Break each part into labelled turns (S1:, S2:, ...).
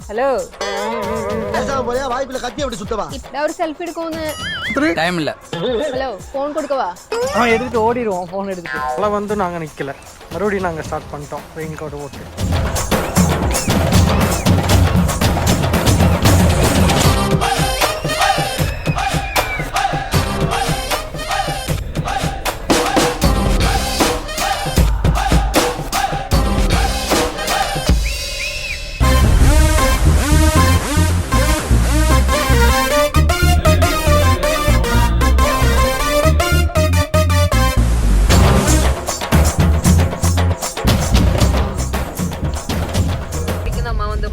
S1: Hello
S2: ഒരു selfie എടുക്കുമെന്ന്
S3: time இல்ல.
S2: ஹலோ ஃபோன் கொடுக்கவா?
S1: அவன் எடுத்துட்டு ஓடிடுவோம் ஃபோன் எடுத்துட்டு. அதெல்லாம் வந்து நாங்கள் நிற்கல, மறுபடியும் நாங்கள் ஸ்டார்ட் பண்ணிட்டோம் ரெயின் கோட் போட்டு.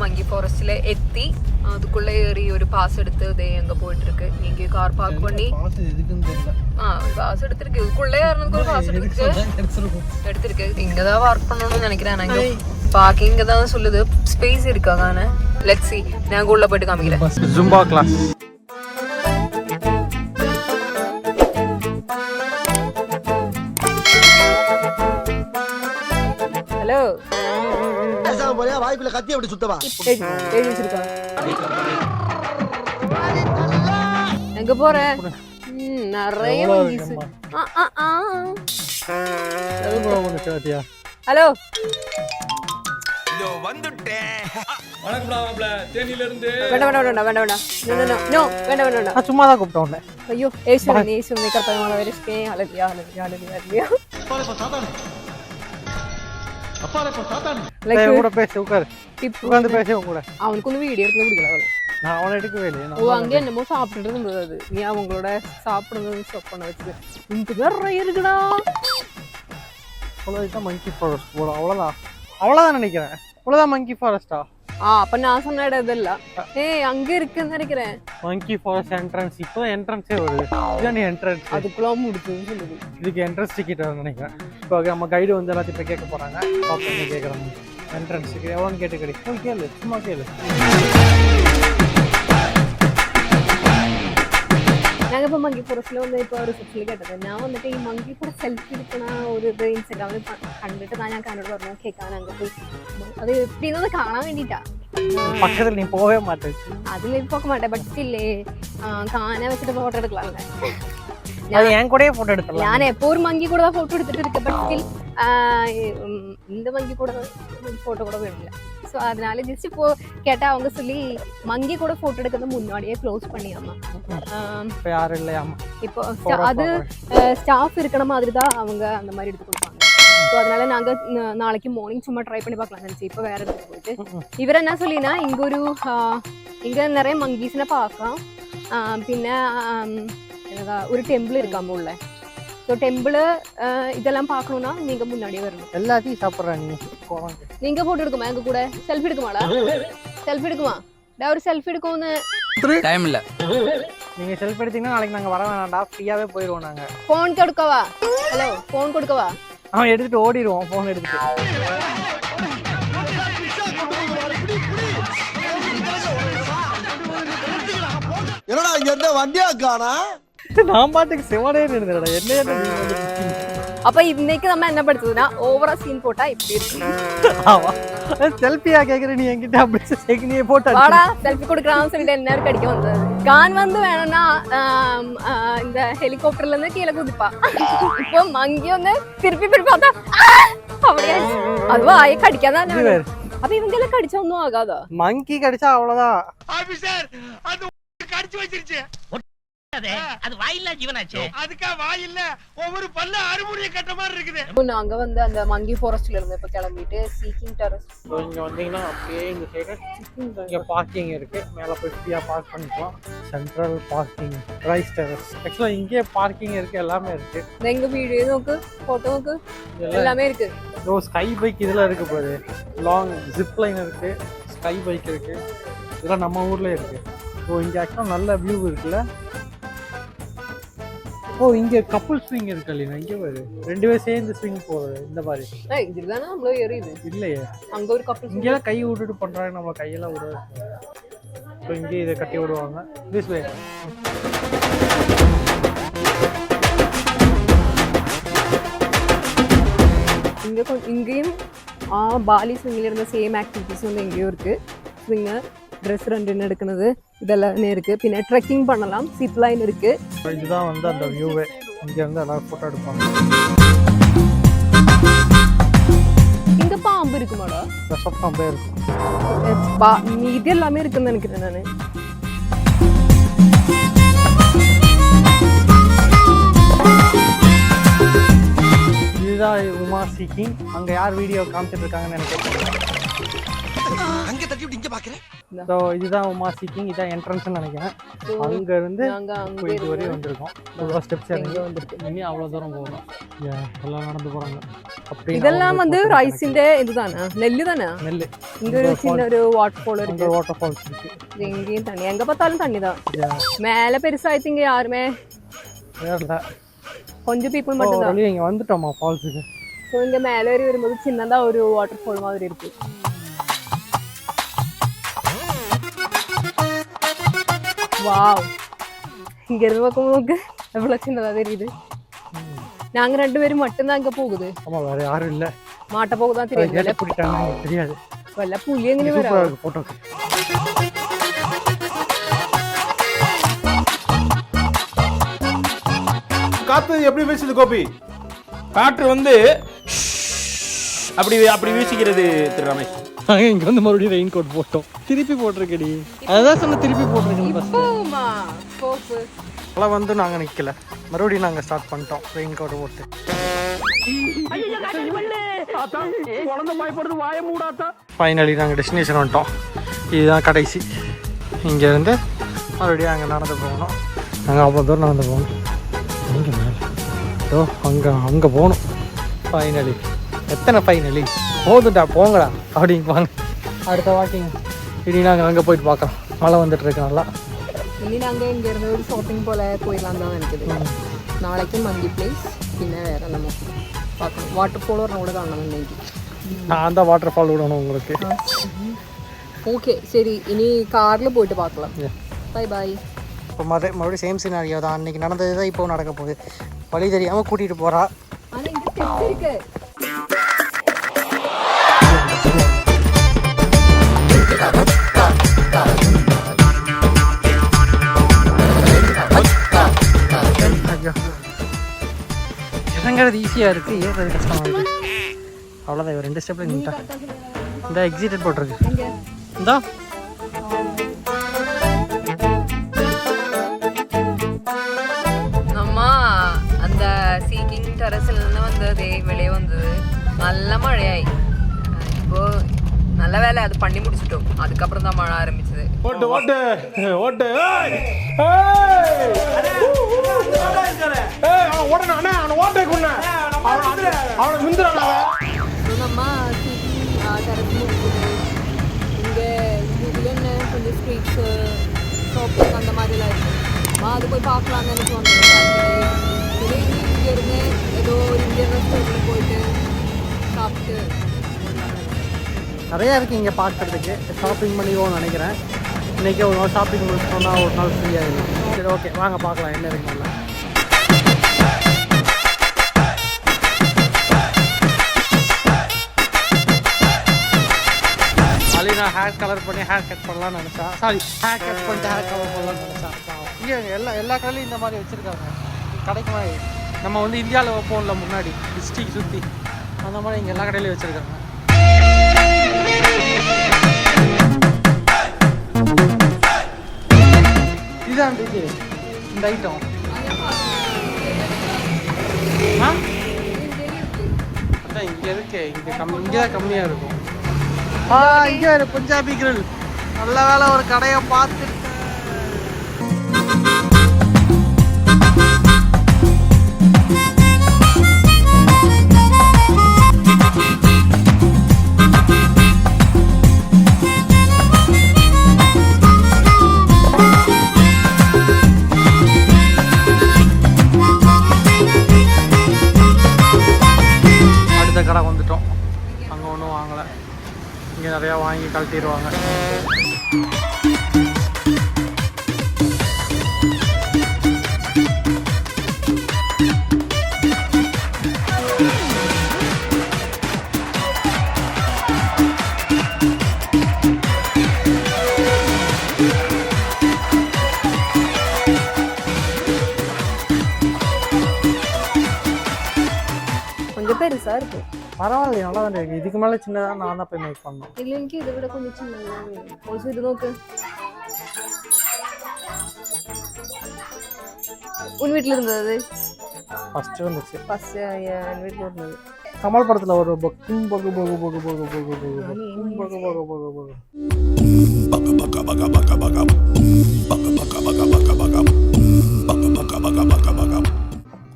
S2: மங்கி ஃபாரஸ்ட்ல எத்தி அதுக்குள்ள ஏறி ஒரு பாஸ் எடுத்து இதே அங்க போயிட்டு இருக்கு. இங்கே கார் பார்க் பண்ணி பாஸ் எடுத்திருக்கு. இதுக்குள்ளே ஏறணுக்கு ஒரு பாஸ் எடுத்திருக்கு. இங்கதான் ஒர்க் பண்ணணும்னு நினைக்கிறேன். நான் பார்க்கிங் தான் சொல்லுது, ஸ்பேஸ் இருக்காங்க. லெட்ஸ் see, நான் உள்ள போயிட்டு காமிக்கிறேன்.
S1: Zumba class.
S2: ஹலோ
S4: வாய்ப்புல கத்தி அப்படி சுத்தவா
S2: எங்க போற? நிறைய ஹலோ
S1: சும்மாதான் கூப்பிட்டோம்.
S2: ஐயோ அவனுக்கு வீடியோ எடுக்க பிடிக்கல.
S1: நான் அவனை எடுக்கவே இல்லை.
S2: அங்கே என்னமோ சாப்பிட்டுட்டு இருந்தது. நீ அவங்களோட சாப்பிடுறது ஸ்டாப் பண்ண வச்சுது. இங்க நிறைய இருக்குடா.
S1: அவ்வளோதான் மங்கி ஃபாரஸ்ட் போல. அவ்வளோதான் நினைக்கிறேன். அவ்வளோதான் மங்கி ஃபாரஸ்டா?
S2: அப்ப நான் சொன்ன இடம் இதெல்லாம் அங்க இருக்குன்னு நினைக்கிறேன்.
S1: மங்கி ஃபாரஸ்ட் என்ட்ரன்ஸ். இப்போ என்ட்ரன்ஸே வருது. இதுதான் என்ட்ரன்ஸ்.
S2: அதுக்குள்ள முடிச்சுன்னு சொல்லுது.
S1: இதுக்கு என்ட்ரன்ஸ் டிக்கெட் நினைக்கிறேன். இப்போ நம்ம கைடு வந்து எல்லாத்தையும் இப்போ கேட்க போறாங்க. பாப்பா கேட்குறாங்க என்ட்ரன்ஸுக்கு எவ்வளோன்னு கேட்டு கிடைக்கும். கேளு, சும்மா கேளு.
S2: நாங்கள் இப்போ மங்கி ஃபாரஸ்ட்ல வந்து இப்போ ஒரு സെക്ഷനിൽ കേട്ടത്. ഞാൻ വന്നിട്ട് ഈ മങ്കി ഫോറസ്റ്റ് സെൽഫി എടുക്കണ ഒരു ഇത് ഇൻസ്റ്റാഗ്രാമിൽ കണ്ടിട്ട് ഞാൻ കന്നോട് പറഞ്ഞു കേൾക്കാൻ അങ്ങ് പോയി. അത് എപ്പിന്ന് കാണാൻ വേണ്ടിട്ടാ.
S1: பக்கத்துல நீ போவே மாட்டேன்.
S2: அதுல போக மாட்டேன். பட் ஸ்டில்லே கானை வச்சுட்டு போட்டோ எடுக்கலாம்ல.
S1: என் கூடயே போட்டோ எடுத்துடலாம்.
S2: நான் எப்போ ஒரு மங்கி கூட தான் போட்டோ எடுத்துட்டு இருக்கேன். பட் ஸ்டில் இந்த மங்கி கூட போட்டோ கூட வேணும்ல. ஸோ அதனால ஜஸ்ட் இப்போ கேட்டால் அவங்க சொல்லி மங்கி கூட ஃபோட்டோ எடுக்கிறது முன்னாடியே க்ளோஸ் பண்ணியாமா.
S1: இப்போ யாரும் இல்லையாமா.
S2: இப்போ அது ஸ்டாஃப் இருக்கிற மாதிரி தான் அவங்க அந்த மாதிரி எடுத்து கொடுப்பாங்க. ஸோ அதனால நாங்கள் நாளைக்கு மார்னிங் சும்மா ட்ரை பண்ணி பார்க்கலாம் நினச்சி. இப்போ வேற இடத்துக்கு போயிட்டு இவர் என்ன சொல்லினா இங்கே நிறைய மங்கீஸ்னை பார்க்கலாம். പിന്നെ என்னதா ஒரு டெம்பிள் இருக்காம உள்ள. ஸோ டெம்பிள் இதெல்லாம் பார்க்கணும்னா நீங்க முன்னாடியே வரணும்.
S1: எல்லாத்தையும் சாப்பிட்றாங்க.
S2: நீங்க போட்டோ எடுக்குமா? எங்க கூட செல்ஃபி எடுக்குமாடா? செல்ஃபி எடுக்குமா? ஒரு செல்ஃபி எடுக்கும்னு
S3: டைம் இல்ல.
S1: நீங்க செல்ஃபி எடுத்தீங்கன்னா நாளைக்கு நாங்க வர வேணாம்டா, ஃப்ரீயாவே போயிடுவோம் நாங்க.
S2: ஃபோன் கொடுக்கவா? ஹலோ ஃபோன் கொடுக்கவா?
S1: அவன் எடுத்துட்டு ஓடிடுவோம் ஃபோன் எடுத்துட்டு.
S4: என்னடா இங்க இருந்த வண்டியா காணா?
S1: நான் பாட்டுக்கு செவனே இருந்தேடா. என்ன
S2: அப்ப இன்னைக்கு நம்ம என்ன படுத்துதுன்னா ஓவரா சீன் போட்டா இப்படி இருக்கு.
S1: ஆமா செல்ஃபியா கேக்குற நீ என்கிட்ட அப்படி சேக்கினியே போட்டா
S2: வாடா செல்ஃபி கொடுக்கறான்னு சொல்லிட்டு என்ன கடிக்க வந்தது. கான் வந்து வேணும்னா இந்த ஹெலிகாப்டர்ல இருந்து கீழே குதிப்பா. இப்போ மங்கி வந்து திருப்பி பார்த்தா அப்படியே அதுவா ஆயே கடிக்காதான். அப்ப இவங்க எல்லாம் கடிச்சா ஒன்னும் ஆகாதா?
S1: மங்கி கடிச்சா அவ்வளவுதான்.
S5: ஆபீசர் அது கடிச்சு வச்சிருச்சு. அது வாயில்ல ஜீவனாச்சே. அதுக்கா வாயில்ல ஒவ்வொரு பல்ல அறுமுடிய கட்ட மாதிரி இருக்குது.
S2: நாங்க வந்து அந்த மங்கி ஃபாரஸ்ட்ல இருந்து இப்ப கிளம்பிட்டு சீக்கிங் டெரஸ்.
S1: இங்க வந்தீங்கன்னா அப்படியே இந்த சைடு இங்க பார்க்கிங் இருக்கு. மேல போய் ஃப்ரீயா பார்க் பண்ணிக்கலாம். Central parking rice terrace. ஆக்சுவலா இங்கே பார்க்கிங் இருக்கு, எல்லாமே இருக்கு.
S2: எங்க வீடியோ நோக்கு, போட்டோ நோக்கு, எல்லாமே இருக்கு.
S1: இதோ ஸ்கை பைக் இதெல்லாம் இருக்கு பாரு. லாங் ஜிப் லைன் இருக்கு, ஸ்கை பைக் இருக்கு. இதெல்லாம் நம்ம ஊர்ல இருக்கு. ஓ இங்க ஆக்சுவலா நல்ல வியூ இருக்குல்ல. ஓ இங்க கப்புள் ஸ்விங் இருக்கு இல்லையா? இங்க பாரு, ரெண்டு பேரும் சேர்ந்து ஸ்விங் போறது இந்த மாதிரி.
S2: இதுதானே நம்மள ஏறிது
S1: இல்லையே.
S2: அங்க ஒரு கப்புள்
S1: இங்க எல்லாம் கை விட்டுட்டு பண்றாங்க, நம்ம கையெல்லாம் விட. இப்போ இங்கே இதை கட்டி விடுவாங்க. This way.
S2: இங்கேயும் பாலி ஸ்விங்கில் இருந்த சேம் ஆக்டிவிட்டிஸ் வந்து எங்கேயும் இருக்குது. ஸ்விங்கு, ட்ரெஸ் ரெண்டுன்னு எடுக்கிறது இதெல்லாமே இருக்குது. பின்ன ட்ரெக்கிங் பண்ணலாம், சிப் லைன் இருக்குது.
S1: இதுதான் வந்து அந்த வியூவே. இங்கேருந்து எல்லாரும் ஃபோட்டோ எடுப்பாங்க.
S2: இங்கே பாம்பு இருக்குமாடா?
S1: பாம்பே இருக்கும்.
S2: இது எல்லாமே இருக்குன்னு நினைக்கிறேன் நான்.
S1: இதுதான் உமா சீக்கிங். அங்க யார் வீடியோ காமிச்சிட்டு இருக்காங்கன்னு எனக்கு தெரியல.
S4: அங்க தட்டி விட்டு இங்க பாக்குறேன்.
S1: ஸோ இதுதான் உமா சீக்கிங். இதான் என்ட்ரன்ஸ்னு நினைக்கிறேன். அங்க இருந்து இது வரையும் வந்திருக்கோம். இவ்வளோ ஸ்டெப்ஸ் இறங்கி வந்துருக்கு. இனி அவ்வளோ தூரம் போகணும். எல்லாம் நடந்து போறாங்க. அப்படி
S2: இதெல்லாம் வந்து ரைஸிന്റെ இதுதானே, நெல்லு தானே?
S1: நெல்லு.
S2: இங்க ஒரு சின்ன ஒரு வாட்டர் ஃபால் இருக்கு.
S1: வாட்டர் ஃபால்ஸ் இருக்கு.
S2: எங்கேயும் தண்ணி, எங்க பார்த்தாலும் தண்ணி தான். மேலே பெருசாயிட்டு இங்க யாருமே
S1: வேறல.
S2: கொஞ்சம் பீப்புள் மட்டும் தான்.
S1: இங்க வந்துட்டோமா ஃபால்ஸுக்கு.
S2: ஸோ இங்க மேலே ஏறி வரும்போது சின்னதா ஒரு வாட்டர் ஃபால் மாதிரி இருக்கு. வாவ், இங்க இருந்து பார்க்கும்போது எவ்வளவு சின்னதா தெரியுது. நாங்க 2 பேரும் மட்டும்தான் இங்க போகுது.
S1: ஆமா, வேற யாரும் இல்ல.
S2: மாட்ட போகுதான் தெரியும்.
S1: தெரியாது.
S2: வல்ல புலி எங்க வர
S1: போட்டோ.
S6: காத்து எப்படி வீசுது கோபி? காற்று வந்து அப்படி அப்படி வீசிக்கிறது திரு ரமேஷ்.
S1: நாங்கள் இங்கே வந்து மறுபடியும் ரெயின் கோட் போட்டோம். திருப்பி போட்டிருக்கடி. அதான் சொன்ன திருப்பி போட்டிருக்கேன். அதெல்லாம் வந்து நாங்கள் நிற்கல. மறுபடியும் நாங்கள் ஸ்டார்ட் பண்ணிட்டோம் ரெயின் கோட் போட்டு. ஃபைனலி நாங்கள் டெஸ்டினேஷன் வந்துட்டோம். இதுதான் கடைசி. இங்கேருந்து மறுபடியும் அங்கே நடந்து போகணும். நாங்கள் அவ்வளோ தூரம் நடந்து போகணும். அங்கே மேலே அங்கே போகணும். ஃபைனலி எத்தனை ஃபைனலி போதுட்டா போங்கடா அப்படிங்குவாங்க. அடுத்த வாக்கிங் இனி நாங்கள் அங்கே போயிட்டு பார்க்கலாம். மழை வந்துட்டு இருக்கு நல்லா.
S2: இனி நாங்கள் இங்கே இருந்து ஒரு ஷாப்பிங் போல் போயிடலாம் தான் நினைக்குது. நாளைக்கு மந்தி பிளேஸ், பின்ன வேற நம்ம பார்க்கணும். வாட்டர் ஃபால் ஒரு கூட காணணும் இன்னைக்கு.
S1: நான் தான் வாட்டர் ஃபால் விடணும் உங்களுக்கு.
S2: ஓகே சரி, இனி காரில் போயிட்டு பார்க்கலாம். Bye bye.
S1: இப்போ மறுபடியும் சேம் சினாரியோ தான். அன்றைக்கி நடந்தது தான் இப்போ நடக்க போகுது. வழி தெரியாமல் கூட்டிகிட்டு போகிறா.
S2: ஆனால் இங்கே ஸ்டெப்ஸ் இருக்கு. இறங்குறது ஈஸியாக இருக்குது, ஏறுறது கஷ்டமாக இருக்குது. அவ்வளோதான். இவர் 2 ஸ்டெப்பில் நின்ட்டா. இந்த எக்ஸிட்டட் போட்டிருக்கு. இந்தா அம்மா அந்த சீக்கிங் டெரஸில் வந்து அதே வெளியே வந்தது. நல்ல மழையாய். இப்போ நல்ல வேலை அது பண்ணி முடிச்சிட்டோம். அதுக்கப்புறம் தான் மழை ஆரம்பிச்சது.
S6: ஓட்டு ஓட்டு ஓட்டு
S2: நம்ம சீக்கிங் டெரஸ் முடிச்சது. இங்கே இதில் என்ன கொஞ்சம் ஸ்ட்ரீட்ஸு ஷாப்பிங் அந்த மாதிரிலாம் இருக்குது. அது போய் பார்க்கலான்னு எனக்கு வந்தது. இங்கேருந்து ஏதோ ஒரு இந்தியன் ரெஸ்டாரண்ட்டில் போயிட்டு சாப்பிட்டு
S1: நிறையா இருக்குது இங்கே பார்க்குறதுக்கு. ஷாப்பிங் பண்ணிடுவோம்னு நினைக்கிறேன். இன்றைக்கி ஒரு நாள் ஷாப்பிங் முடிச்சிட்டோம்னா ஒரு நாள் ஃப்ரீயாக இருக்கும். சரி ஓகே, வாங்க பார்க்கலாம் என்ன இருக்கு. நல்லா நான் ஹேர் கலர் பண்ணி ஹேர் கட் பண்ணலாம்னு நினச்சா. சாரி, ஹேர் கட் பண்ணிட்டு ஹேர் கலர் பண்ணலாம்னு நினச்சா. இங்கே எல்லா கடையிலையும் இந்த மாதிரி வச்சுருக்காங்க. கடைக்கு மாதிரி நம்ம வந்து இந்தியாவில் வைப்போம்ல முன்னாடி டிஸ்ட்ரிக் சுற்றி, அந்த மாதிரி இங்கே எல்லா கடையிலையும் வச்சுருக்காங்க. இதுதான் இது இந்த ஐட்டம். அதான் இங்கே இருக்கு. இங்கே தான் கம்மியாக இருக்கும். இங்கே ஒரு பஞ்சாபி கிரில். நல்ல வேலை ஒரு கடையை பார்த்துட்டு. அடுத்த கடை வந்துட்டோம். அங்கே ஒன்றும் வாங்கலை. இங்கே நிறையா வாங்கி கழட்டிடுவாங்க.
S2: பெருசா இருக்கு.
S1: பரவாயில்லையே, நல்லா தான் இருக்கு. இதுக்கு மேலே சின்னதாக நான் தான் போய் மேக் பண்ணோம்.
S2: இல்லை எனக்கு இதை விட கொஞ்சம் சின்னதாக வேணும். ஆல்சோ இது நோக்கு. உன் வீட்டில் இருந்தது
S1: ஃபஸ்ட்டு வந்துச்சு.
S2: ஃபர்ஸ்ட் என் வீட்டில் இருந்தது.
S1: கமல் படத்தில் ஒரு பக்கும் பகு பகு பகு பகு பகு பகு பகு பகு பகு பகு.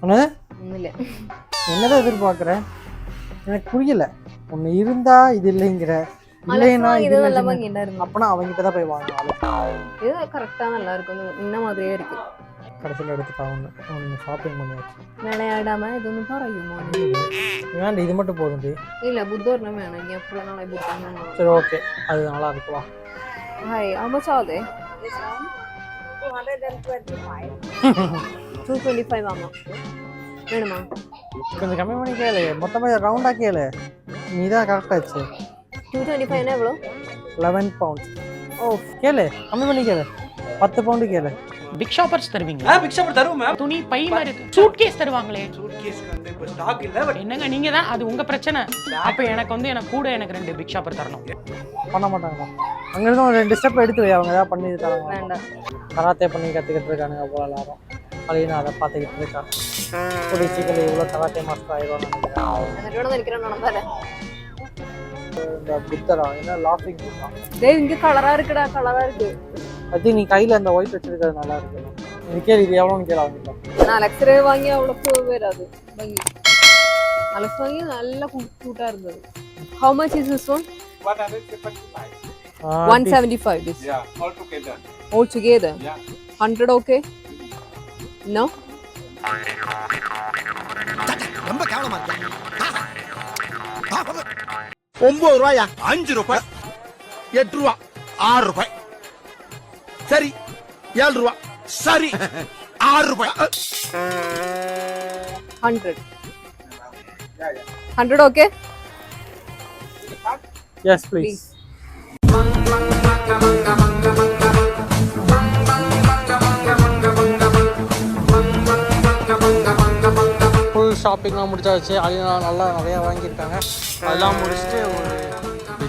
S1: என்னது?
S2: இல்லை
S1: என்னதான் எதிர்பார்க்குறேன்? எனக்கு புரியல. ஒன்று இருந்தா இது இல்லைங்கிற, இல்லைன்னா இது
S2: இது
S1: இல்லை.
S2: நல்லவா என்ன இருக்கு?
S1: அப்பனா அவங்ககிட்ட தான் போய் வாங்கணும்.
S2: இது கரெக்டாக நல்லா இருக்கும். இந்த மாதிரியே இருக்கு.
S1: கடைசியில் எடுத்துட்டாங்க. நீங்கள் ஷாப்பிங் பண்ணியாச்சு.
S2: விளையாடாம இது ஒன்று பரவாயில்லையுமோ?
S1: வேண்டாம், இது மட்டும் போதும்.
S2: இல்லை புத்தோர்னம் வேணும். இங்கே ஃபுல்லாக நாளை புத்தோர்னம்.
S1: சரி ஓகே, அது நல்லா இருக்குவா.
S2: Hi how much are they? 225 ஆமா. வேணுமா?
S1: கொஞ்சம் கம்மி பண்ணி கேளு, மொத்தமாக ரவுண்டாக கேளு. நீ தான் கரெக்டாச்சு.
S2: 225 எவ்வளோ?
S1: 11 பவுண்ட். ஓ கேளு, கம்மி பண்ணி கேளு. 10 பவுண்டு கேளு.
S7: பிக் ஷாப்பர்ஸ் தருவீங்களா?
S5: பிக் ஷாப்பர் தருவோம் மேம்.
S7: துணி பை மாதிரி சூட்கேஸ் தருவாங்களே.
S5: சூட்கேஸ்க்கு வந்து இப்ப ஸ்டாக் இல்ல.
S7: என்னங்க நீங்க தான், அது உங்க பிரச்சனை. அப்ப எனக்கு வந்து எனக்கு கூட எனக்கு 2 பிக் ஷாப்பர் தரணும்.
S1: பண்ண மாட்டாங்களா? அங்கேருந்து ஒரு 2 ஸ்டெப் எடுத்து வை, அவங்க ஏதாவது பண்ணி தராங்க.
S2: வேண்டாம்.
S1: கராத்தே பண்ணி கற்றுக்கிட்டு இருக்கானுங்க போல எல்லாரும். அழினா அதை பார்த்துக்கிட்டு இருக்கான். கூடிய சீக்கிரம் இவ்வளோ கராத்தே மாஸ்டர் ஆயிடுவான்னு நினைக்கிறேன்.
S2: நினைக்கிறேன் நடந்தால
S1: இந்த புத்தரா என்ன லாஃபிங் புத்தா.
S2: டேய் இங்க கலரா இருக்குடா, கலரா இருக்கு.
S1: அது நீ கையில் அந்த ஒயிட் வச்சிருக்கிறது நல்லா இருக்கு. இது கேளு, இது எவ்வளோன்னு கேளு அவங்க.
S2: நான் அலெக்ஸரே வாங்கி அவ்வளோக்கு வராது. வாங்கி அலெக்ஸ் வாங்கி நல்லா கூட்டா இருந்தது. How much is this one? 175 this.
S8: Yeah, all together.
S2: All together?
S8: Yeah.
S2: 100 okay? No?
S4: ரொம்ப கேவலமா இருக்கு. 9 ரூபாயா? 5 ரூபாய், 8 ரூபாய், 6 ரூபாய், சரி 7 ரூபாய், சரி 6 ரூபாய்.
S2: 100. 100 okay?
S1: Yes please. ஃபுல் ஷாப்பிங்லாம் முடிச்சாச்சு. அழினா நல்லா நிறையா வாங்கியிருக்காங்க. அதெல்லாம் முடிச்சுட்டு ஒரு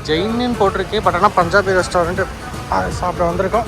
S1: ஜெயின்னு போட்டிருக்கு. பட் ஆனால் பஞ்சாபி ரெஸ்டாரண்ட்டு சாப்பிட வந்திருக்கோம்.